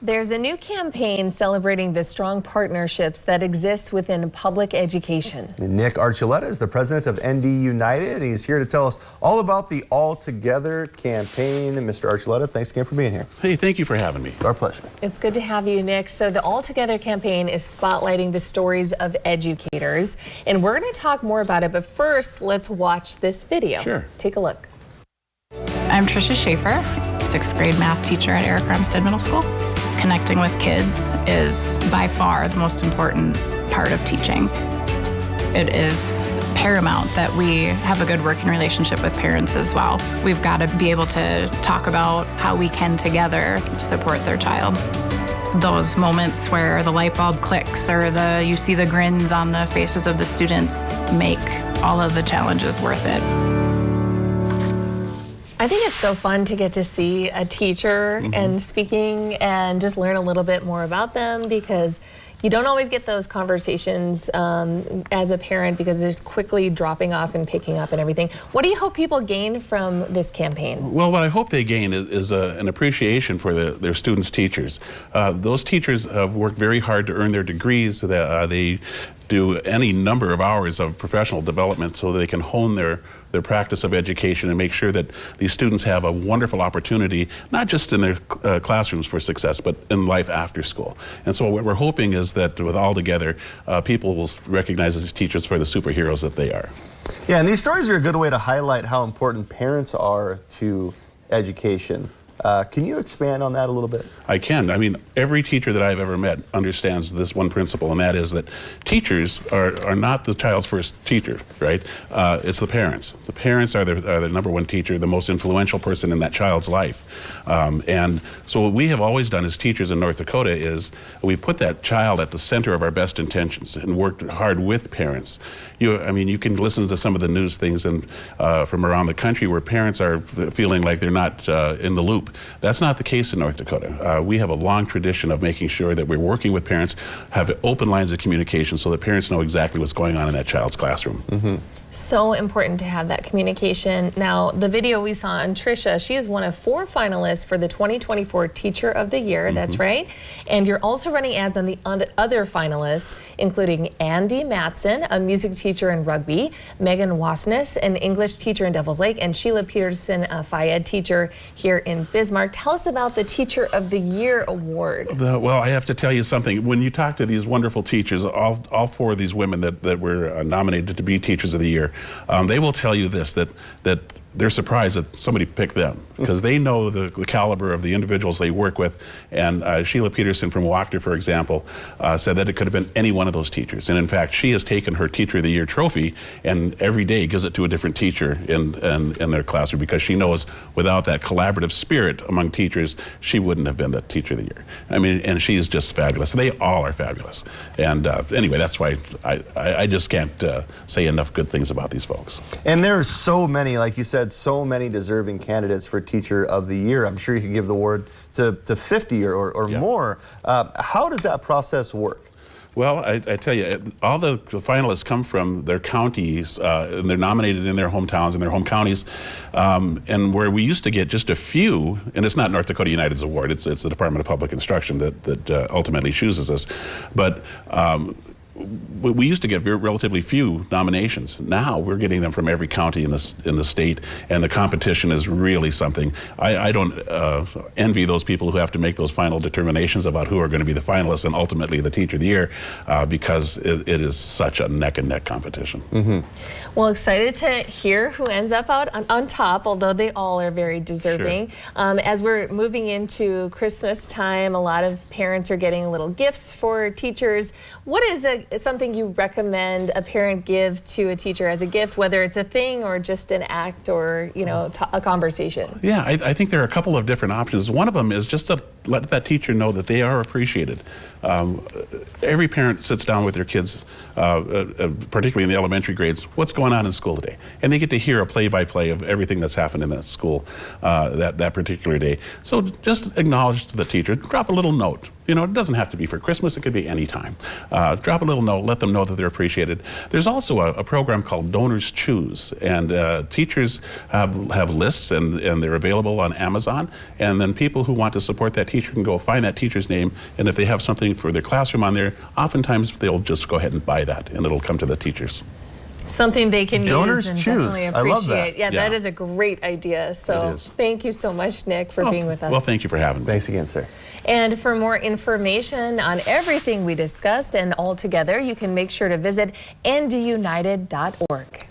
There's a new campaign celebrating the strong partnerships that exist within public education. Nick Archuleta is the president of ND United. He's here to tell us all about the All Together campaign. Mr. Archuleta, thanks again for being here. Hey, thank you for having me. It's our pleasure. It's good to have you, Nick. So the All Together campaign is spotlighting the stories of educators, and we're going to talk more about it. But first, let's watch this video. Sure. Take a look. I'm Trisha Schaefer, sixth grade math teacher at Eric Armstead Middle School. Connecting with kids is by far the most important part of teaching. It is paramount that we have a good working relationship with parents as well. We've got to be able to talk about how we can together support their child. Those moments where the light bulb clicks or you see the grins on the faces of the students make all of the challenges worth it. I think it's so fun to get to see a teacher and speaking and just learn a little bit more about them, because you don't always get those conversations as a parent, because there's quickly dropping off and picking up and everything. What do you hope people gain from this campaign? Well, what I hope they gain is an appreciation for their students' teachers. Those teachers have worked very hard to earn their degrees. They do any number of hours of professional development so they can hone their practice of education and make sure that these students have a wonderful opportunity, not just in their classrooms for success, but in life after school. And so what we're hoping is that with All Together, people will recognize these teachers for the superheroes that they are. Yeah, and these stories are a good way to highlight how important parents are to education. Can you expand on that a little bit? I can. I mean, every teacher that I've ever met understands this one principle, and that is that teachers are not the child's first teacher, right? It's the parents. The parents are the number one teacher, the most influential person in that child's life. And so what we have always done as teachers in North Dakota is we put that child at the center of our best intentions and worked hard with parents. I mean, you can listen to some of the news things from around the country where parents are feeling like they're not in the loop. That's not the case in North Dakota. We have a long tradition of making sure that we're working with parents, have open lines of communication so that parents know exactly what's going on in that child's classroom. So important to have that communication. Now, the video we saw on Trisha, she is one of 4 finalists for the 2024 Teacher of the Year, that's right. And you're also running ads on the other finalists, including Andy Matson, a music teacher in rugby, Megan Wasness, an English teacher in Devils Lake, and Sheila Peterson, a Phi-Ed teacher here in Bismarck. Tell us about the Teacher of the Year award. Well, I have to tell you something. When you talk to these wonderful teachers, all 4 of these women that were nominated to be Teachers of the Year, they will tell you this, that they're surprised that somebody picked them, because they know the caliber of the individuals they work with. And Sheila Peterson from Wachter, for example, said that it could have been any one of those teachers. And in fact, she has taken her Teacher of the Year trophy and every day gives it to a different teacher in their classroom, because she knows without that collaborative spirit among teachers, she wouldn't have been the Teacher of the Year. I mean, and she is just fabulous. They all are fabulous. And anyway, that's why I just can't say enough good things about these folks. And there are so many, like you said, so many deserving candidates for Teacher of the Year. I'm sure you could give the award to 50 or more. How does that process work? Well, I tell you, all the finalists come from their counties, and they're nominated in their hometowns and their home counties. And where we used to get just a few, and it's not North Dakota United's award, it's the Department of Public Instruction that ultimately chooses us. But we used to get relatively few nominations. Now we're getting them from every county in the state, and the competition is really something. I don't envy those people who have to make those final determinations about who are going to be the finalists and ultimately the Teacher of the Year, because it is such a neck-and-neck competition. Well, excited to hear who ends up out on top, although they all are very deserving. Sure. As we're moving into Christmas time, a lot of parents are getting little gifts for teachers. What is something you recommend a parent give to a teacher as a gift, whether it's a thing or just an act or, you know, a conversation? Yeah, I think there are a couple of different options. One of them is just to let that teacher know that they are appreciated. Every parent sits down with their kids, particularly in the elementary grades, what's going on in school today? And they get to hear a play-by-play of everything that's happened in that school that particular day. So just acknowledge to the teacher, drop a little note. You know, it doesn't have to be for Christmas, it could be any time. Drop a little note, let them know that they're appreciated. There's also a program called Donors Choose, and teachers have lists, and they're available on Amazon, and then people who want to support that teacher teacher can go find that teacher's name, and if they have something for their classroom on there, oftentimes they'll just go ahead and buy that, and it'll come to the teachers. Something they can Donors use and choose. definitely I love that. appreciate. Yeah, that is a great idea. So It is. thank you so much, Nick, for being with us. Well, thank you for having me. Thanks again, sir. And for more information on everything we discussed and all together, you can make sure to visit ndunited.org.